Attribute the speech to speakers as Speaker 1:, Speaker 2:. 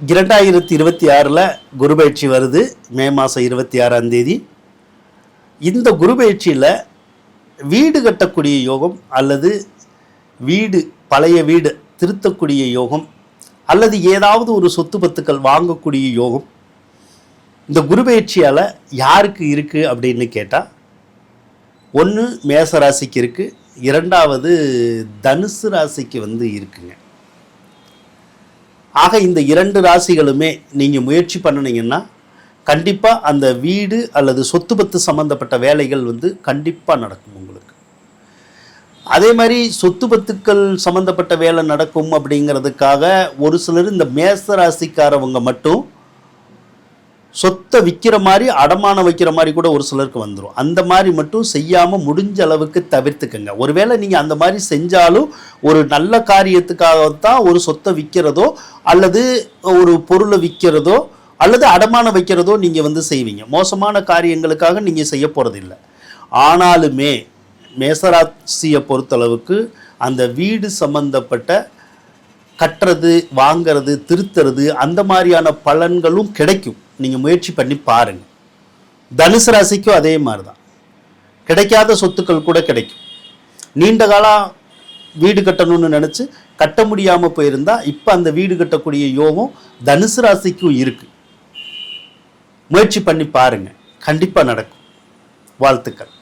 Speaker 1: 2026 குரு பயிற்சி வருது. மே மாதம் 26ஆம் தேதி. இந்த குரு பயிற்சியில் வீடு கட்டக்கூடிய யோகம் அல்லது பழைய வீடு திருத்தக்கூடிய யோகம் அல்லது ஏதாவது ஒரு சொத்து பத்துக்கள் வாங்கக்கூடிய யோகம் இந்த குரு பயிற்சியால் யாருக்கு இருக்குது அப்படின்னு கேட்டால், ஒன்று மேச ராசிக்கு இருக்குது, இரண்டாவது தனுசு ராசிக்கு இருக்குங்க. ஆக இந்த 2 ராசிகளுமே நீங்கள் முயற்சி பண்ணினீங்கன்னா கண்டிப்பாக அந்த வீடு அல்லது சொத்து பத்து சம்மந்தப்பட்ட வேலைகள் கண்டிப்பாக நடக்கும் உங்களுக்கு. அதே மாதிரி சொத்து பத்துக்கள் சம்மந்தப்பட்ட வேலை நடக்கும் அப்படிங்கிறதுக்காக ஒரு சிலர் இந்த மேச ராசிக்காரவங்க மட்டும் சொத்தை விற்கிற மாதிரி அடமானம் வைக்கிற மாதிரி கூட ஒரு சிலருக்கு வந்துடும். அந்த மாதிரி மட்டும் செய்யாமல் முடிஞ்ச அளவுக்கு தவிர்த்துக்கங்க. ஒருவேளை நீங்கள் அந்த மாதிரி செஞ்சாலும் ஒரு நல்ல காரியத்துக்காகத்தான் ஒரு சொத்தை விற்கிறதோ அல்லது ஒரு பொருளை விற்கிறதோ அல்லது அடமானம் வைக்கிறதோ நீங்கள் செய்வீங்க. மோசமான காரியங்களுக்காக நீங்கள் செய்ய போகிறதில்லை. ஆனாலுமே மேசராசியை பொறுத்தளவுக்கு அந்த வீடு சம்பந்தப்பட்ட கட்டுறது, வாங்கிறது, திருத்துறது அந்த மாதிரியான பலன்களும் கிடைக்கும். நீங்கள் முயற்சி பண்ணி பாருங்கள். தனுசு ராசிக்கும் அதே மாதிரி தான். கிடைக்காத சொத்துக்கள் கூட கிடைக்கும். நீண்ட காலம் வீடு கட்டணும்னு நினச்சி கட்ட முடியாமல் போயிருந்தால் இப்போ அந்த வீடு கட்டக்கூடிய யோகம் தனுசு ராசிக்கும் இருக்குது. முயற்சி பண்ணி பாருங்கள், கண்டிப்பாக நடக்கும். வாழ்த்துக்கள்.